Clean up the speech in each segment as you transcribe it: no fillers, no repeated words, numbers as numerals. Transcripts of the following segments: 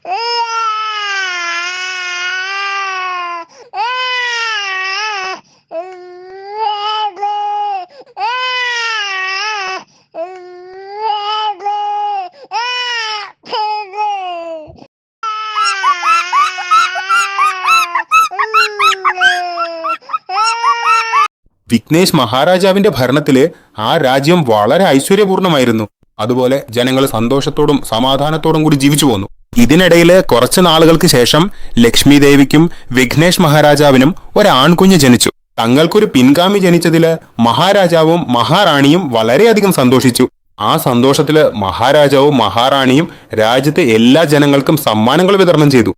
വിഘ്നേഷ് മഹാരാജാവിന്റെ ഭരണത്തില് ആ രാജ്യം വളരെ ഐശ്വര്യപൂർണമായിരുന്നു. അതുപോലെ ജനങ്ങൾ സന്തോഷത്തോടും സമാധാനത്തോടും കൂടി ജീവിച്ചു പോന്നു. ഇതിനിടയില് കുറച്ചു നാളുകൾക്ക് ശേഷം ലക്ഷ്മി ദേവിക്കും വിഘ്നേഷ് മഹാരാജാവിനും ഒരാൺകുഞ്ഞ് ജനിച്ചു. തങ്ങൾക്കൊരു പിൻഗാമി ജനിച്ചതില് മഹാരാജാവും മഹാറാണിയും വളരെയധികം സന്തോഷിച്ചു. ആ സന്തോഷത്തില് മഹാരാജാവും മഹാറാണിയും രാജ്യത്തെ എല്ലാ ജനങ്ങൾക്കും സമ്മാനങ്ങൾ വിതരണം ചെയ്തു.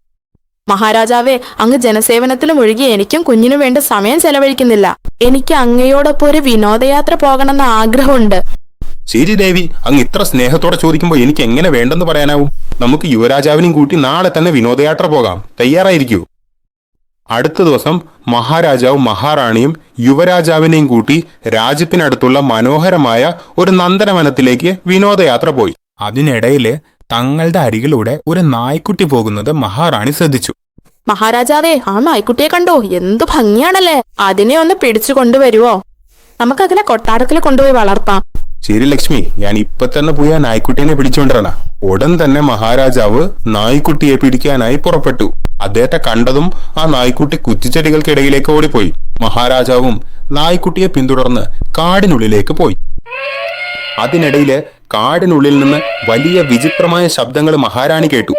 മഹാരാജാവേ, അങ്ങ് ജനസേവനത്തിൽ മുഴുകി എനിക്കും കുഞ്ഞിനു വേണ്ട സമയം ചെലവഴിക്കുന്നില്ല. എനിക്ക് അങ്ങയോടൊപ്പം ഒരു വിനോദയാത്ര പോകണമെന്ന ആഗ്രഹമുണ്ട്. ശരി ദേവി, അങ്ങ് ഇത്ര സ്നേഹത്തോടെ ചോദിക്കുമ്പോൾ എനിക്ക് എങ്ങനെ വേണ്ടെന്ന് പറയാനാവും? നമുക്ക് യുവരാജാവിനെയും കൂട്ടി നാളെ തന്നെ വിനോദയാത്ര പോകാം. തയ്യാറായിരിക്കൂ. അടുത്ത ദിവസം മഹാരാജാവും മഹാറാണിയും യുവരാജാവിനെയും കൂട്ടി രാജ്യത്തിനടുത്തുള്ള മനോഹരമായ ഒരു നന്ദനവനത്തിലേക്ക് വിനോദയാത്ര പോയി. അതിനിടയില് തങ്ങളുടെ അരികിലൂടെ ഒരു നായ്ക്കുട്ടി പോകുന്നത് മഹാറാണി ശ്രദ്ധിച്ചു. മഹാരാജാവേ, ആ നായ്ക്കുട്ടിയെ കണ്ടോ? എന്തു ഭംഗിയാണല്ലേ! അതിനെ ഒന്ന് പിടിച്ചു കൊണ്ടുവരുവോ? നമുക്കതിനെ കൊട്ടാരത്തിൽ കൊണ്ടുപോയി വളർത്താം. ശരി ലക്ഷ്മി, ഞാൻ ഇപ്പൊ തന്നെ പോയി ആ നായ്ക്കുട്ടിയെ പിടിച്ചുകൊണ്ടിരണ. ഉടൻ തന്നെ മഹാരാജാവ് നായ്ക്കുട്ടിയെ പിടിക്കാനായി പുറപ്പെട്ടു. അദ്ദേഹത്തെ കണ്ടതും ആ നായ്ക്കുട്ടി കുറ്റിച്ചെടികൾക്കിടയിലേക്ക് ഓടിപ്പോയി. മഹാരാജാവും നായ്ക്കുട്ടിയെ പിന്തുടർന്ന് കാടിനുള്ളിലേക്ക് പോയി. അതിനിടയില് കാടിനുള്ളിൽ നിന്ന് വലിയ വിചിത്രമായ ശബ്ദങ്ങൾ മഹാറാണി കേട്ടു.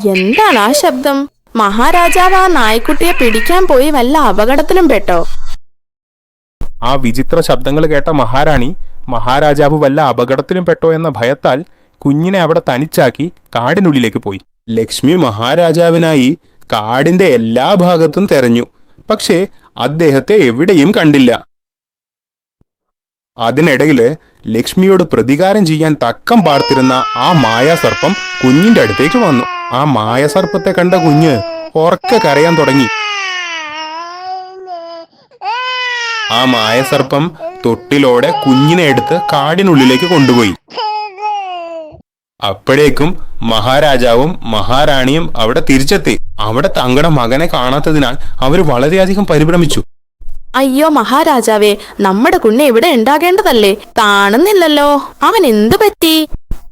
എന്താണ് ആ ശബ്ദം? മഹാരാജാവ് ആ നായ്ക്കുട്ടിയെ പിടിക്കാൻ പോയി വല്ല അപകടത്തിലും പെട്ടോ? ആ വിചിത്ര ശബ്ദങ്ങൾ കേട്ട മഹാറാണി മഹാരാജാവ് വല്ല അപകടത്തിലും പെട്ടോ എന്ന ഭയത്താൽ കുഞ്ഞിനെ അവിടെ തനിച്ചാക്കി കാടിനുള്ളിലേക്ക് പോയി. ലക്ഷ്മി മഹാരാജാവിനായി കാടിന്റെ എല്ലാ ഭാഗത്തും തെരഞ്ഞു. പക്ഷേ അദ്ദേഹത്തെ എവിടെയും കണ്ടില്ല. അതിനിടയില് ലക്ഷ്മിയോട് പ്രതികാരം ചെയ്യാൻ തക്കം പാർത്തിരുന്ന ആ മായാസർപ്പം കുഞ്ഞിന്റെ അടുത്തേക്ക് വന്നു. ആ മായസർപ്പത്തെ കണ്ട കുഞ്ഞ് ഉറക്കെ കരയാൻ തുടങ്ങി. ആ മായസർപ്പം തൊട്ടിലോടെ കുഞ്ഞിനെ എടുത്ത് കാടിനുള്ളിലേക്ക് കൊണ്ടുപോയി. അപ്പോഴേക്കും മഹാരാജാവും മഹാറാണിയും അവിടെ തിരിച്ചെത്തി. അവിടെ തങ്ങളുടെ മകനെ കാണാത്തതിനാൽ അവർ വളരെയധികം പരിഭ്രമിച്ചു. അയ്യോ മഹാരാജാവേ, നമ്മുടെ കുഞ്ഞ് ഇവിടെ ഉണ്ടാകേണ്ടതല്ലേ? കാണുന്നില്ലല്ലോ. അവൻ എന്തു പറ്റി?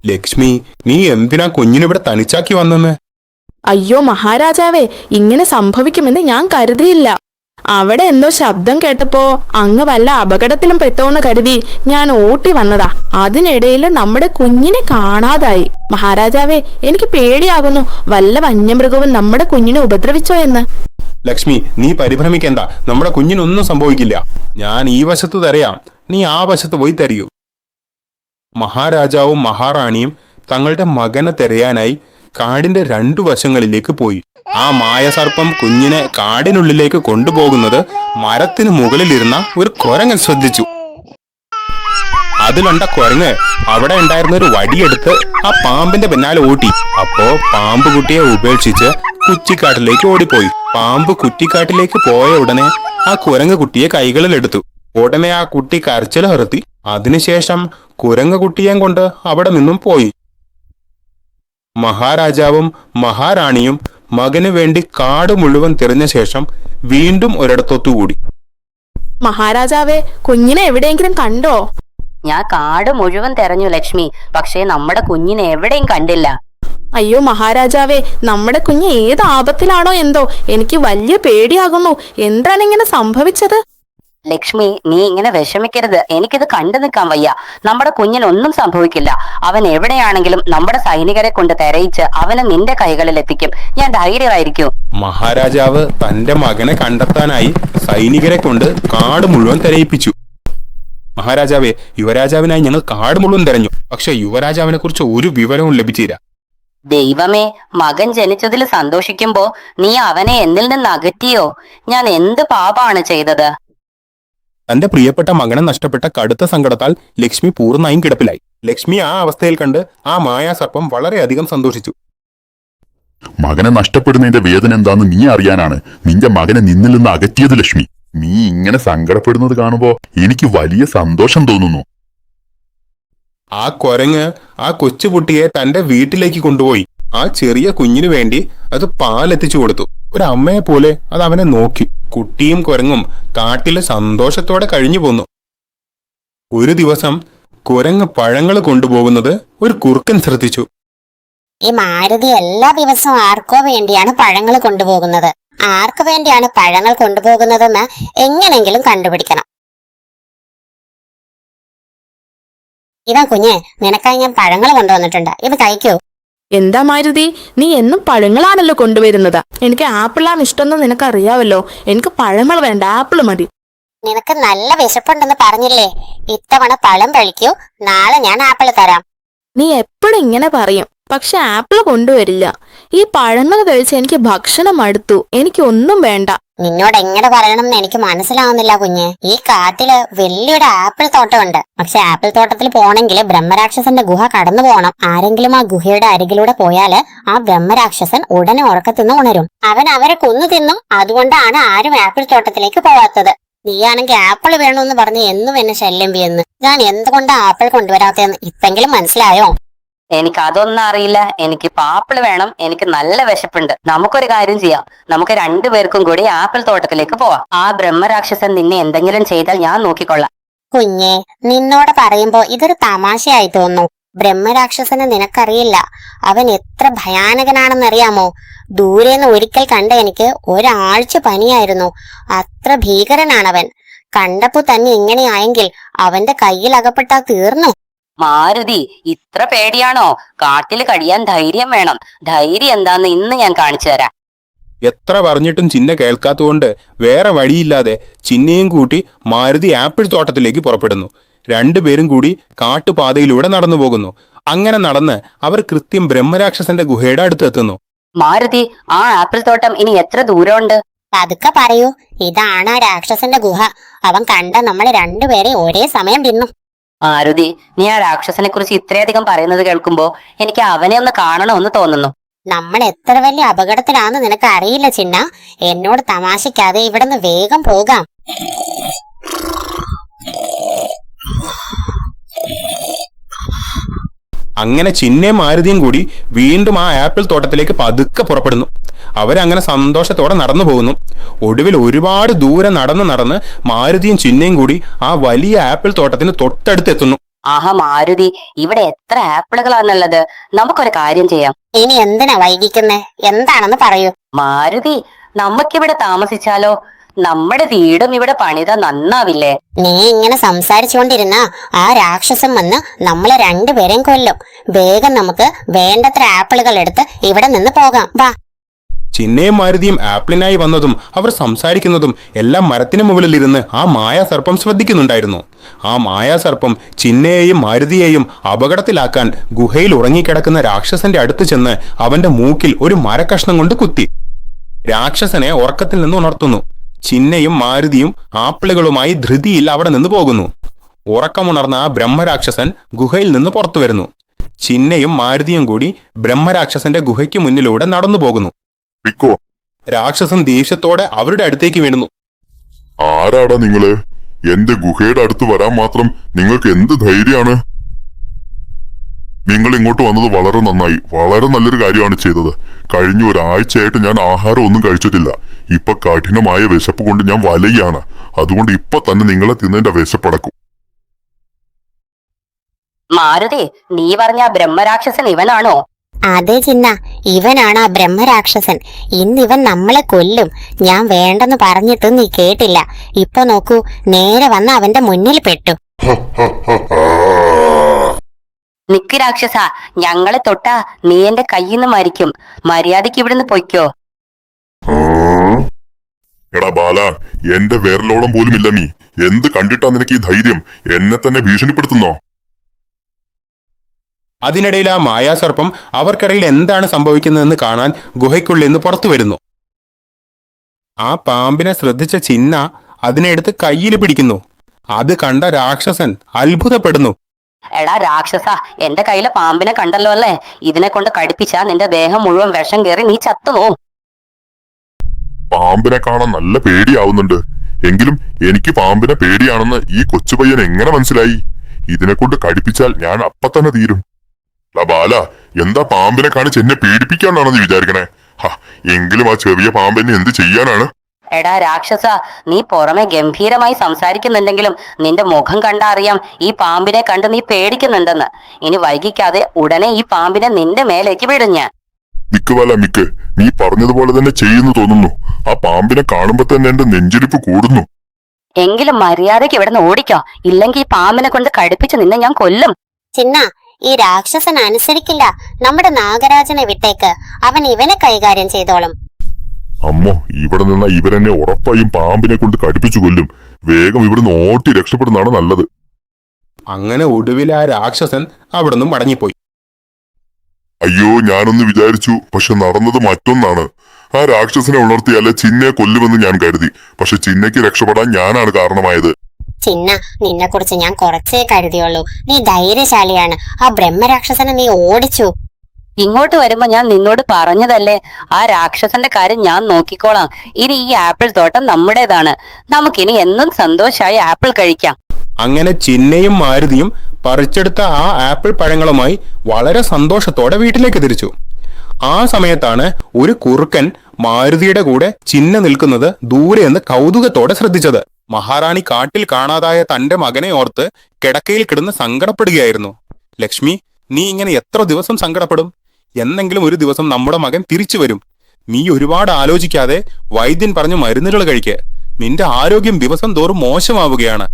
ലക്ഷ്മി, നീ എന്തിനാ കുഞ്ഞിനിവിടെ തനിച്ചാക്കി വന്നെന്ന്? അയ്യോ മഹാരാജാവേ, ഇങ്ങനെ സംഭവിക്കുമെന്ന് ഞാൻ കരുതിയില്ല. അവിടെ എന്തോ ശബ്ദം കേട്ടപ്പോ അങ്ങ് വല്ല അപകടത്തിലും പെട്ടോന്ന് കരുതി ഞാൻ ഓട്ടി വന്നതാ. അതിനിടയിൽ നമ്മുടെ കുഞ്ഞിനെ കാണാതായി. മഹാരാജാവേ, എനിക്ക് പേടിയാകുന്നു. വല്ല വന്യമൃഗവും നമ്മുടെ കുഞ്ഞിനെ ഉപദ്രവിച്ചോ എന്ന്. ലക്ഷ്മി, നീ പരിഭ്രമിക്കണ്ട. നമ്മുടെ കുഞ്ഞിനൊന്നും സംഭവിക്കില്ല. ഞാൻ ഈ വശത്ത് തരയാം, നീ ആ വശത്ത് പോയി തരയൂ. മഹാരാജാവും മഹാറാണിയും തങ്ങളുടെ മകനെ തിരയാനായി കാടിന്റെ രണ്ടു വശങ്ങളിലേക്ക് പോയി. ആ മായസർപ്പം കുഞ്ഞിനെ കാടിനുള്ളിലേക്ക് കൊണ്ടുപോകുന്നത് മരത്തിന് മുകളിലിരുന്ന ഒരു കുരങ്ങൻ ശ്രദ്ധിച്ചു. അതിലുണ്ട കുരങ്ങ് അവിടെ ഉണ്ടായിരുന്ന ഒരു വടിയെടുത്ത് ആ പാമ്പിന്റെ പിന്നാലെ ഓട്ടി. അപ്പോ പാമ്പ് കുട്ടിയെ ഉപേക്ഷിച്ച് കുറ്റിക്കാട്ടിലേക്ക് ഓടിപ്പോയി. പാമ്പ് കുറ്റിക്കാട്ടിലേക്ക് പോയ ഉടനെ ആ കുരങ്ങ് കുട്ടിയെ കൈകളിലെടുത്തു. ഉടനെ ആ കുട്ടി കരച്ചിൽ നിർത്തി. അതിനുശേഷം കുരങ്ങ് കുട്ടിയെ കൊണ്ട് അവിടെ നിന്നും പോയി. മഹാരാജാവും മഹാറാണിയും മകന് വേണ്ടി കാട് മുഴുവൻ തിരഞ്ഞ ശേഷം വീണ്ടും ഒരിടത്തൊത്തുകൂടി. മഹാരാജാവേ, കുഞ്ഞിനെ എവിടെയെങ്കിലും കണ്ടോ? ഞാൻ കാട് മുഴുവൻ തെരഞ്ഞു ലക്ഷ്മി, പക്ഷേ നമ്മുടെ കുഞ്ഞിനെ എവിടെയും കണ്ടില്ല. അയ്യോ മഹാരാജാവേ, നമ്മുടെ കുഞ്ഞ് ഏത് ആപത്തിലാണോ എന്തോ. എനിക്ക് വലിയ പേടിയാകുന്നു. എന്താണ് ഇങ്ങനെ സംഭവിച്ചത്? ലക്ഷ്മി, നീ ഇങ്ങനെ വിഷമിക്കരുത്. എനിക്കിത് കണ്ടു നിൽക്കാൻ വയ്യ. നമ്മുടെ കുഞ്ഞിനൊന്നും സംഭവിക്കില്ല. അവൻ എവിടെയാണെങ്കിലും നമ്മുടെ സൈനികരെ കൊണ്ട് തെരയിച്ച് അവനെ നിന്റെ കൈകളിൽ എത്തിക്കും. ഞാൻ ധൈര്യമായിരിക്കും. മഹാരാജാവ് തന്റെ മകനെ കണ്ടെത്താനായി സൈനികരെ കൊണ്ട് കാട് മുഴുവൻ തെരയിപ്പിച്ചു. മഹാരാജാവേ, യുവരാജാവിനായി ഞങ്ങൾ കാട് മുഴുവൻ തെരഞ്ഞു. പക്ഷെ യുവരാജാവിനെ കുറിച്ച് ഒരു വിവരവും ലഭിച്ചില്ല. ദൈവമേ, മകൻ ജനിച്ചതിൽ സന്തോഷിക്കുമ്പോ നീ അവനെ എന്നിൽ നിന്ന് അകറ്റിയോ? ഞാൻ എന്ത് പാപമാണ് ചെയ്തത്? തന്റെ പ്രിയപ്പെട്ട മകനെ നഷ്ടപ്പെട്ട കടുത്ത സങ്കടത്താൽ ലക്ഷ്മി പൂർണ്ണമായും കിടപ്പിലായി. ലക്ഷ്മി ആ അവസ്ഥയിൽ കണ്ട് ആ മായാസർപ്പം വളരെയധികം സന്തോഷിച്ചു. മകനെ നഷ്ടപ്പെടുന്നതിന്റെ വേദന എന്താന്ന് നീ അറിയാനാണ് നിന്റെ മകനെ നിന്നിൽ നിന്ന് അകറ്റിയത് ലക്ഷ്മി. നീ ഇങ്ങനെ സങ്കടപ്പെടുന്നത് കാണുമ്പോ എനിക്ക് വലിയ സന്തോഷം തോന്നുന്നു. ആ കുരങ്ങ് ആ കൊച്ചുകുട്ടിയെ തന്റെ വീട്ടിലേക്ക് കൊണ്ടുപോയി. ആ ചെറിയ കുഞ്ഞിനു വേണ്ടി അത് പാലെത്തിച്ചു കൊടുത്തു. ഒരു അമ്മയെ പോലെ അത് അവനെ നോക്കി. കുട്ടിയും കുരങ്ങും കാട്ടില് സന്തോഷത്തോടെ കഴിഞ്ഞു പോന്നു. ഒരു ദിവസം കുരങ്ങ് പഴങ്ങൾ കൊണ്ടുപോകുന്നത് ഒരു കുറുക്കൻ ശ്രദ്ധിച്ചു. ഈ മാരുതി എല്ലാ ദിവസവും ആർക്കോ വേണ്ടിയാണ് പഴങ്ങൾ കൊണ്ടുപോകുന്നത്. ആർക്കു വേണ്ടിയാണ് പഴങ്ങൾ കൊണ്ടുപോകുന്നതെന്ന് എങ്ങനെങ്കിലും കണ്ടുപിടിക്കണം. ഇതാ കുഞ്ഞെ, നിനക്കായി ഞാൻ പഴങ്ങൾ കൊണ്ടുവന്നിട്ടുണ്ട്, ഇത് കഴിക്കൂ. എന്താ മാരുതി, നീ എന്നും പഴങ്ങളാണല്ലോ കൊണ്ടുവരുന്നത്. എനിക്ക് ആപ്പിളാണ് ഇഷ്ടമെന്ന് നിനക്കറിയാവല്ലോ. എനിക്ക് പഴങ്ങൾ വേണ്ട, ആപ്പിൾ മതി. നിനക്ക് നല്ല വിശപ്പുണ്ടെന്ന് പറഞ്ഞില്ലേ? ഇത്തവണ പഴം കഴിക്കൂ, നാളെ ഞാൻ ആപ്പിൾ തരാം. നീ എപ്പോഴും ഇങ്ങനെ പറയും, പക്ഷെ ആപ്പിൾ കൊണ്ടുവരില്ല. ഈ പഴങ്ങൾ കഴിച്ച് എനിക്ക് ഭക്ഷണം മടുത്തു. എനിക്കൊന്നും വേണ്ട. നിന്നോട് എങ്ങനെ പറയണമെന്ന് എനിക്ക് മനസ്സിലാവുന്നില്ല കുഞ്ഞ്. ഈ കാട്ടില് വലിയൊരു ആപ്പിൾ തോട്ടമുണ്ട്. പക്ഷെ ആപ്പിൾ തോട്ടത്തിൽ പോണെങ്കിൽ ബ്രഹ്മരാക്ഷസന്റെ ഗുഹ കടന്നു പോകണം. ആരെങ്കിലും ആ ഗുഹയുടെ അരികിലൂടെ പോയാല് ആ ബ്രഹ്മരാക്ഷസൻ ഉടനെ ഉറക്കത്തിന്ന് ഉണരും. അവൻ അവരെ കൊന്നു തിന്നും. അതുകൊണ്ടാണ് ആരും ആപ്പിൾ തോട്ടത്തിലേക്ക് പോവാത്തത്. നീയാണെങ്കിൽ ആപ്പിൾ വേണമെന്ന് പറഞ്ഞ് എന്നും എന്നെ ശല്യം ചെയ്യുന്നു. ഞാൻ എന്തുകൊണ്ടാ ആപ്പിൾ കൊണ്ടുവരാത്തതെന്ന് ഇപ്പെങ്കിലും മനസ്സിലായോ? എനിക്ക് അതൊന്നും അറിയില്ല. എനിക്ക് ആപ്പിൾ വേണം. എനിക്ക് നല്ല വിശപ്പുണ്ട്. നമുക്കൊരു കാര്യം ചെയ്യാം. നമുക്ക് രണ്ടുപേർക്കും കൂടി ആപ്പിൾ തോട്ടത്തിലേക്ക് പോവാം. ആ ബ്രഹ്മരാക്ഷസൻ നിന്നെ എന്തെങ്കിലും ചെയ്താൽ ഞാൻ നോക്കിക്കൊള്ളാം. കുഞ്ഞെ, നിന്നോട് പറയുമ്പോ ഇതൊരു തമാശയായി തോന്നുന്നു. ബ്രഹ്മരാക്ഷസനെ നിനക്കറിയില്ല. അവൻ എത്ര ഭയാനകനാണെന്നറിയാമോ? ദൂരെന്ന് ഒരിക്കൽ കണ്ട എനിക്ക് ഒരാഴ്ച പനിയായിരുന്നു. അത്ര ഭീകരനാണവൻ. കണ്ടപ്പോ തന്നെ ഇങ്ങനെയായെങ്കിൽ അവന്റെ കയ്യിൽ അകപ്പെട്ടാ തീർന്നു. മാരുതി, ഇത്ര പേടിയാണോ? കാട്ടിൽ കഴിയാൻ ധൈര്യം വേണം. ധൈര്യം എന്താന്ന് ഇന്ന് ഞാൻ കാണിച്ചു തരാം. എത്ര പറഞ്ഞിട്ടും ചിന്ന കേൾക്കാത്തതുകൊണ്ട് വേറെ വഴിയില്ലാതെ ചിന്നയും കൂട്ടി മാരുതി ആപ്പിൾ തോട്ടത്തിലേക്ക് പുറപ്പെടുന്നു. രണ്ടുപേരും കൂടി കാട്ടുപാതയിലൂടെ നടന്നു പോകുന്നു. അങ്ങനെ നടന്ന് അവർ കൃത്യം ബ്രഹ്മരാക്ഷസന്റെ ഗുഹയുടെ അടുത്തെത്തുന്നു. മാരുതി, ആ ആപ്പിൾ തോട്ടം ഇനി എത്ര ദൂരമുണ്ട്? പതുക്കെ പറയൂ. ഇതാണ് ആ രാക്ഷസന്റെ ഗുഹ. അവൻ കണ്ട നമ്മളെ രണ്ടുപേരെ ഒരേ സമയം തിന്നു. മാരുതി, നീ ആ രാക്ഷസനെ കുറിച്ച് ഇത്രയധികം പറയുന്നത് കേൾക്കുമ്പോ എനിക്ക് അവനെ ഒന്ന് കാണണമെന്ന് തോന്നുന്നു. നമ്മൾ എത്ര വലിയ അപകടത്തിലാന്ന് നിനക്ക് അറിയില്ല ചിന്ന. എന്നോട് തമാശിക്കാതെ ഇവിടുന്ന് വേഗം പോകാം. അങ്ങനെ ചിന്നയും മാരുതിയും കൂടി വീണ്ടും ആ ആപ്പിൾ തോട്ടത്തിലേക്ക് പതുക്കെ പുറപ്പെടുന്നു. അവരങ്ങനെ സന്തോഷത്തോടെ നടന്നു പോകുന്നു. ഒടുവിൽ ഒരുപാട് ദൂരം നടന്ന് മാരുതിയും ചിന്നയും കൂടി ആ വലിയ ആപ്പിൾ തോട്ടത്തിന് തൊട്ടടുത്തെത്തുന്നു. ആഹാ മാരുതി, ഇവിടെ എത്ര ആപ്പിളുകളാണുള്ളത്. നമുക്കൊരു കാര്യം ചെയ്യാം. ഇനി എന്തിനാ വൈകിക്കുന്നേ? എന്താണെന്ന് പറയൂ. മാരുതി, നമുക്കിവിടെ താമസിച്ചാലോ? നമ്മുടെ വീടും ഇവിടെ പണിത നന്നാവില്ലേ? നീ ഇങ്ങനെ സംസാരിച്ചുകൊണ്ടിരുന്ന ആ രാക്ഷസൻ വന്ന് നമ്മളെ രണ്ടുപേരെയും കൊല്ലും. വേഗം നമുക്ക് വേണ്ടത്ര ആപ്പിളുകൾ എടുത്ത് ഇവിടെ നിന്ന് പോകാം. വാ. ചിന്നയും മാരുതിയും ആപ്പിളിനായി വന്നതും അവർ സംസാരിക്കുന്നതും എല്ലാം മരത്തിന് മുകളിലിരുന്ന് ആ മായാസർപ്പം ശ്രദ്ധിക്കുന്നുണ്ടായിരുന്നു. ആ മായാസർപ്പം ചിന്നയെയും മാരുതിയെയും അപകടത്തിലാക്കാൻ ഗുഹയിൽ ഉറങ്ങിക്കിടക്കുന്ന രാക്ഷസന്റെ അടുത്ത് ചെന്ന് അവന്റെ മൂക്കിൽ ഒരു മരക്കഷ്ണം കൊണ്ട് കുത്തി. രാക്ഷസനെ ഉറക്കത്തിൽ നിന്ന് ഉണർത്തുന്നു. ചിന്നയും മാരുതിയും ആപ്പിളുകളുമായി ധൃതിയിൽ അവിടെ നിന്ന് പോകുന്നു. ഉറക്കമുണർന്ന ആ ബ്രഹ്മരാക്ഷസൻ ഗുഹയിൽ നിന്ന് പുറത്തു വരുന്നു. ചിന്നയും മാരുതിയും കൂടി ബ്രഹ്മരാക്ഷസന്റെ ഗുഹയ്ക്ക് മുന്നിലൂടെ നടന്നു പോകുന്നു. രാക്ഷസൻ ദേഷ്യത്തോടെ അവരുടെ അടുത്തേക്ക് വീണുന്നു. ആരാടാ നിങ്ങള്? എന്റെ ഗുഹയുടെ അടുത്ത് വരാൻ മാത്രം നിങ്ങൾക്ക് എന്ത് ധൈര്യാണ്? നിങ്ങൾ ഇങ്ങോട്ട് വന്നത് വളരെ നന്നായി. വളരെ നല്ലൊരു കാര്യമാണ് ചെയ്തത്. കഴിഞ്ഞ ഒരാഴ്ചയായിട്ട് ഞാൻ ആഹാരം ഒന്നും കഴിച്ചിട്ടില്ല. ഇപ്പൊ കഠിനമായ വിശപ്പ് കൊണ്ട് ഞാൻ വലയാണ്. അതുകൊണ്ട് ഇപ്പൊ തന്നെ നിങ്ങളെ തിന്നതിന്റെ വിശപ്പടക്കും. മാരുതി, നീ പറഞ്ഞ ആ ബ്രഹ്മരാക്ഷസൻ ഇവനാണോ? അതെ ചിന്ന, ഇവനാണ് ആ ബ്രഹ്മരാക്ഷസൻ. ഇന്നിവൻ നമ്മളെ കൊല്ലും. ഞാൻ വേണ്ടെന്ന് പറഞ്ഞിട്ടും നീ കേട്ടില്ല. ഇപ്പൊ നോക്കൂ, നേരെ വന്ന് അവന്റെ മുന്നിൽ പെട്ടു. നിക്ക് രാക്ഷസ, ഞങ്ങളെ തൊട്ടാ നീ എന്റെ കയ്യിൽ നിന്ന് മരിക്കും. മര്യാദയ്ക്ക് ഇവിടുന്ന് പൊയ്ക്കോ. എടാ ബാല, എന്റെ വിരലോളം പോലും ഇല്ല നീ. എന്ത് കണ്ടിട്ടാ നിനക്ക് ഈ ധൈര്യം? എന്നെ തന്നെ ഭീഷണിപ്പെടുത്തുന്നോ? അതിനിടയിൽ ആ മായാസർപ്പം അവർക്കിടയിൽ എന്താണ് സംഭവിക്കുന്നതെന്ന് കാണാൻ ഗുഹയ്ക്കുള്ളിൽ നിന്ന് പുറത്തു വരുന്നു. ആ പാമ്പിനെ ശ്രദ്ധിച്ച ചിന്ന അതിനെ എടുത്ത് കയ്യിൽ പിടിക്കുന്നു. അത് കണ്ട രാക്ഷസൻ അത്ഭുതപ്പെടുന്നു. എടാ രാക്ഷസ, എന്റെ കയ്യിലെ പാമ്പിനെ കണ്ടല്ലോ അല്ലേ? ഇതിനെ കൊണ്ട് കടിപ്പിച്ചാ നിന്റെ ദേഹം മുഴുവൻ വിഷം കയറി നീ ചത്തുപോകും. പാമ്പിനെ കാണാൻ നല്ല പേടിയാവുന്നുണ്ട്. എങ്കിലും എനിക്ക് പാമ്പിനെ പേടിയാണെന്ന് ഈ കൊച്ചുപയ്യൻ എങ്ങനെ മനസ്സിലായി? ഇതിനെ കൊണ്ട് കടിപ്പിച്ചാൽ ഞാൻ അപ്പത്തന്നെ തീരും. ബാല, എന്താ പാമ്പിനെ കാണിച്ച് എന്നെ പേടിപ്പിക്കാനാണോ നീ വിചാരിക്കണേ? എങ്കിലും ആ ചെറിയ പാമ്പിനെ എന്ത് ചെയ്യാനാണ്? എടാ രാക്ഷസ, നീ പുറമെ ഗംഭീരമായി സംസാരിക്കുന്നുണ്ടെങ്കിലും നിന്റെ മുഖം കണ്ടാ അറിയാം ഈ പാമ്പിനെ കണ്ട് നീ പേടിക്കുന്നുണ്ടെന്ന്. ഇനി വൈകിക്കാതെ ഉടനെ ഈ പാമ്പിനെ നിന്റെ മേലേക്ക് വിടും ഞാൻ. മിക്ക് ബാല മിക്ക്, നീ പറഞ്ഞതുപോലെ തന്നെ ചെയ്യുന്നു തോന്നുന്നു. ആ പാമ്പിനെ കാണുമ്പോ തന്നെ എന്റെ നെഞ്ചിരിപ്പ് കൂടുന്നു. എങ്കിലും മര്യാദയ്ക്ക് ഇവിടുന്ന് ഓടിക്കോ, ഇല്ലെങ്കിൽ ഈ പാമ്പിനെ കൊണ്ട് കടുപ്പിച്ച് നിന്നെ ഞാൻ കൊല്ലും. ചിന്ന, ഈ രാക്ഷസൻ അനുസരിക്കില്ല. നമ്മുടെ നാഗരാജനെ വിട്ടേക്ക്, അവൻ ഇവനെ കൈകാര്യം ചെയ്തോളും. അമ്മോ, ഇവിടെ നിന്ന ഇവരെന്നെ ഉറപ്പായും പാമ്പിനെ കൊണ്ട് കടുപ്പിച്ചു കൊല്ലും. വേഗം ഇവിടുന്ന് ഓട്ടി രക്ഷപ്പെടുന്നതാണ് നല്ലത്. അങ്ങനെ ഒടുവിൽ ആ രാക്ഷസൻ അവിടെ നിന്നും മടങ്ങിപ്പോയി. അയ്യോ, ഞാനൊന്ന് വിചാരിച്ചു, പക്ഷെ നടന്നത് മറ്റൊന്നാണ്. ആ രാക്ഷസനെ ഉണർത്തിയാല് ചിന്നയെ കൊല്ലുമെന്ന് ഞാൻ കരുതി. പക്ഷെ ചിന്നയ്ക്ക് രക്ഷപ്പെടാൻ ഞാനാണ് കാരണമായത്. ചിന്ന, നിന്നെ കുറിച്ച് ഞാൻ കുറച്ചേ കരുതിയുള്ളൂ. നീ ധൈര്യശാലിയാണ്. ആ ബ്രഹ്മരാക്ഷസനെ നീ ഓടിച്ചു. ഇങ്ങോട്ട് വരുമ്പോ ഞാൻ നിന്നോട് പറഞ്ഞതല്ലേ, ആ രാക്ഷസന്റെ കാര്യം ഞാൻ നോക്കിക്കോളാം. ഇനി ഈ ആപ്പിൾ തോട്ടം നമ്മുടേതാണ്. നമുക്കിനി എന്നും സന്തോഷമായി ആപ്പിൾ കഴിക്കാം. അങ്ങനെ ചിന്നയും മാരുതിയും പറിച്ചെടുത്ത ആ ആപ്പിൾ പഴങ്ങളുമായി വളരെ സന്തോഷത്തോടെ വീട്ടിലേക്ക് തിരിച്ചു. ആ സമയത്താണ് ഒരു കുറുക്കൻ മാരുതിയുടെ കൂടെ ചിന്ന നിൽക്കുന്നത് ദൂരെ നിന്ന് കൗതുകത്തോടെ ശ്രദ്ധിച്ചത്. മഹാറാണി കാട്ടിൽ കാണാതായ തന്റെ മകനെ ഓർത്ത് കിടക്കയിൽ കിടന്ന് സങ്കടപ്പെടുകയായിരുന്നു. ലക്ഷ്മി, നീ ഇങ്ങനെ എത്ര ദിവസം സങ്കടപ്പെടും? എന്നെങ്കിലും ഒരു ദിവസം നമ്മുടെ മകൻ തിരിച്ചു വരും. നീ ഒരുപാട് ആലോചിക്കാതെ വൈദ്യൻ പറഞ്ഞ മരുന്നുകൾ കഴിക്ക്. നിന്റെ ആരോഗ്യം ദിവസം തോറും മോശമാവുകയാണ്.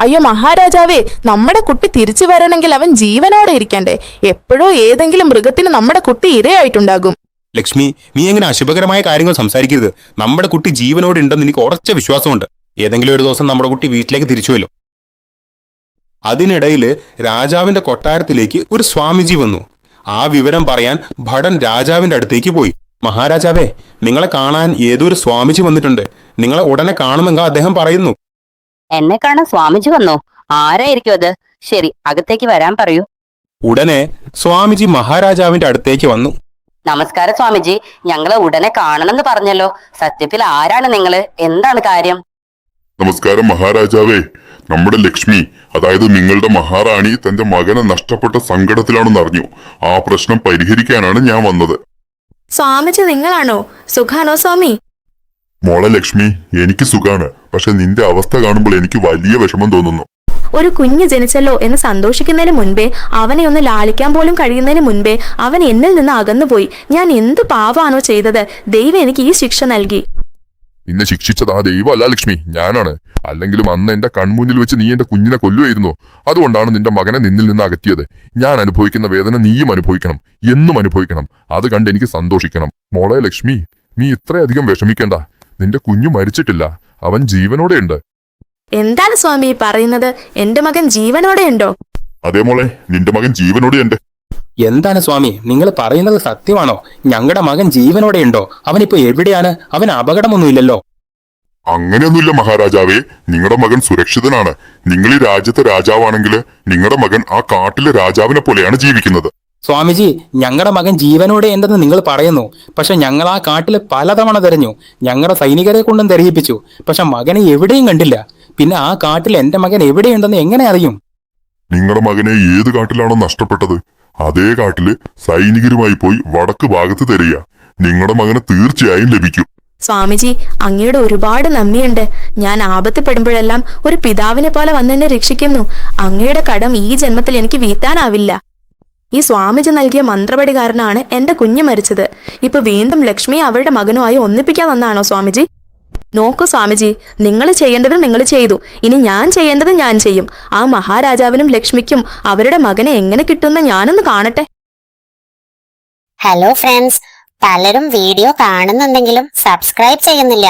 അയ്യോ മഹാരാജാവേ, നമ്മുടെ കുട്ടി തിരിച്ചു വരണമെങ്കിൽ അവൻ ജീവനോടെ ഇരിക്കണ്ടേ? എപ്പോഴോ ഏതെങ്കിലും മൃഗത്തിന് നമ്മുടെ കുട്ടി ഇരയായിട്ടുണ്ടാകും. ലക്ഷ്മി, നീ എങ്ങനെ അശുഭകരമായ കാര്യങ്ങൾ സംസാരിക്കരുത്. നമ്മുടെ കുട്ടി ജീവനോടെ ഉണ്ടെന്ന് എനിക്ക് ഉറച്ച വിശ്വാസമുണ്ട്. ഏതെങ്കിലും ഒരു ദിവസം നമ്മുടെ കുട്ടി വീട്ടിലേക്ക് തിരിച്ചുവല്ലോ. അതിനിടയിൽ രാജാവിന്റെ കൊട്ടാരത്തിലേക്ക് ഒരു സ്വാമിജി വന്നു. ആ വിവരം പറയാൻ ഭടൻ രാജാവിന്റെ അടുത്തേക്ക് പോയി. മഹാരാജാവേ, നിങ്ങളെ കാണാൻ ഏതൊരു സ്വാമിജി വന്നിട്ടുണ്ട്. നിങ്ങളെ ഉടനെ കാണുമെന്ന് അദ്ദേഹം പറയുന്നു. എന്നെ കാണാൻ സ്വാമിജി വന്നോ? ആരായിരിക്കും അത്? ശരി, അകത്തേക്ക് വരാൻ പറയൂ. ഉടനെ സ്വാമിജി മഹാരാജാവിന്റെ അടുത്തേക്ക് വന്നു. നമസ്കാരം സ്വാമിജി, ഞങ്ങളെ ഉടനെ കാണണമെന്ന് പറഞ്ഞല്ലോ. സത്യത്തിൽ ആരാണ് നിങ്ങള്? എന്താണ് കാര്യം? നമസ്കാരം മഹാരാജാവേ. നമ്മുടെ ലക്ഷ്മി, അതായത് നിങ്ങളുടെ മഹാറാണി, തന്റെ മകനെ നഷ്ടപ്പെട്ട സങ്കടത്തിലാണെന്ന് അറിഞ്ഞു. ആ പ്രശ്നം പരിഹരിക്കാനാണ് ഞാൻ വന്നത്. സ്വാമിജി നിങ്ങളാണോ? സുഖാണോ സ്വാമി? മോളെ ലക്ഷ്മി, എനിക്ക് സുഖാണ്. പക്ഷെ നിന്റെ അവസ്ഥ കാണുമ്പോൾ എനിക്ക് വലിയ വിഷമം തോന്നുന്നു. ഒരു കുഞ്ഞ് ജനിച്ചല്ലോ എന്ന് സന്തോഷിക്കുന്നതിന് മുൻപേ, അവനെ ഒന്ന് ലാളിക്കാൻ പോലും കഴിയുന്നതിന് മുൻപേ അവൻ എന്നിൽ നിന്ന് അകന്നുപോയി. ഞാൻ എന്ത് പാവാണോ ചെയ്തത്? ദൈവം എനിക്ക് ഈ ശിക്ഷ നൽകി. നിന്നെ ശിക്ഷിച്ചത് ആ ദൈവം അല്ല ലക്ഷ്മി, ഞാനാണ്. അല്ലെങ്കിലും അന്ന് എന്റെ കൺമുന്നിൽ വെച്ച് നീ എന്റെ കുഞ്ഞിനെ കൊല്ലുമായിരുന്നു. അതുകൊണ്ടാണ് നിന്റെ മകനെ നിന്നിൽ നിന്ന് അകറ്റിയത്. ഞാൻ അനുഭവിക്കുന്ന വേദന നീയും അനുഭവിക്കണം, എന്നും അനുഭവിക്കണം. അത് കണ്ട് എനിക്ക് സന്തോഷിക്കണം. മോളെ ലക്ഷ്മി, നീ ഇത്രയധികം വിഷമിക്കണ്ട. നിന്റെ കുഞ്ഞു മരിച്ചിട്ടില്ല, അവൻ ജീവനോടെ ഉണ്ട്. എന്താണ് സ്വാമി പറയുന്നത്? എന്റെ മകൻ ജീവനോടെ ഉണ്ടോ? അതേ മോളെ, നിന്റെ മകൻ ജീവനോടെ ഉണ്ട്. എന്താണ് സ്വാമി നിങ്ങൾ പറയുന്നത്? സത്യമാണോ? ഞങ്ങളുടെ മകൻ ജീവനോടെ ഉണ്ടോ? അവനിപ്പോ എവിടെയാണ്? അവന് അപകടമൊന്നുമില്ലല്ലോ. അങ്ങനെയൊന്നുമില്ല മഹാരാജാവേ, നിങ്ങളുടെ മകൻ സുരക്ഷിതനാണ്. നിങ്ങൾ ഈ രാജ്യത്തെ രാജാവാണെങ്കിൽ നിങ്ങളുടെ മകൻ ആ കാട്ടിലെ രാജാവിനെ പോലെയാണ് ജീവിക്കുന്നത്. സ്വാമിജി, ഞങ്ങളുടെ മകൻ ജീവനോടെ ഉണ്ടെന്ന് നിങ്ങൾ പറയുന്നു. പക്ഷെ ഞങ്ങൾ ആ കാട്ടിൽ പലതവണ തെരഞ്ഞു. ഞങ്ങളുടെ സൈനികരെ കൊണ്ടും തെരയിപ്പിച്ചു. പക്ഷെ മകനെ എവിടെയും കണ്ടില്ല. പിന്നെ ആ കാട്ടിൽ എന്റെ മകൻ എവിടെയുണ്ടെന്ന് എങ്ങനെ അറിയും? നിങ്ങളുടെ മകനെ ഏത് കാട്ടിലാണോ നഷ്ടപ്പെട്ടത്, അതേ കാട്ടില് സൈനികരുമായി പോയി വടക്ക് ഭാഗത്ത് തെരയുക. നിങ്ങളുടെ മകനെ തീർച്ചയായും ലഭിക്കും. സ്വാമിജി, അങ്ങയുടെ ഒരുപാട് നന്ദിയുണ്ട്. ഞാൻ ആപത്തിപ്പെടുമ്പോഴെല്ലാം ഒരു പിതാവിനെ പോലെ വന്നെന്നെ രക്ഷിക്കുന്നു. അങ്ങയുടെ കടം ഈ ജന്മത്തിൽ എനിക്ക് വീട്ടാനാവില്ല. ഈ സ്വാമിജി നൽകിയ മന്ത്രപടി കാരണമാണ് എന്റെ കുഞ്ഞ് മരിച്ചത്. ഇപ്പൊ വീണ്ടും ലക്ഷ്മിയെ അവരുടെ മകനുമായി ഒന്നിപ്പിക്കാൻ വന്നാണോ സ്വാമിജി? നോക്കൂ സ്വാമിജി, നിങ്ങൾ ചെയ്യേണ്ടത് നിങ്ങൾ ചെയ്തു. ഇനി ഞാൻ ചെയ്യേണ്ടത് ഞാൻ ചെയ്യും. ആ മഹാരാജാവിനും ലക്ഷ്മിക്കും അവരുടെ മകനെ എങ്ങനെ കിട്ടുമെന്ന് ഞാനൊന്ന് കാണട്ടെ. ഹലോ ഫ്രണ്ട്സ്, പലരും വീഡിയോ കാണുന്നുണ്ടെങ്കിലും സബ്സ്ക്രൈബ് ചെയ്യുന്നില്ല.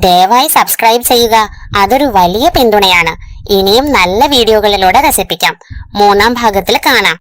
ദയവായി സബ്സ്ക്രൈബ് ചെയ്യുക. അതൊരു വലിയ പിന്തുണയാണ്. ഇനിയും നല്ല വീഡിയോകളിലൂടെ രസിപ്പിക്കാം. 3-ാം ഭാഗത്തിൽ കാണാം.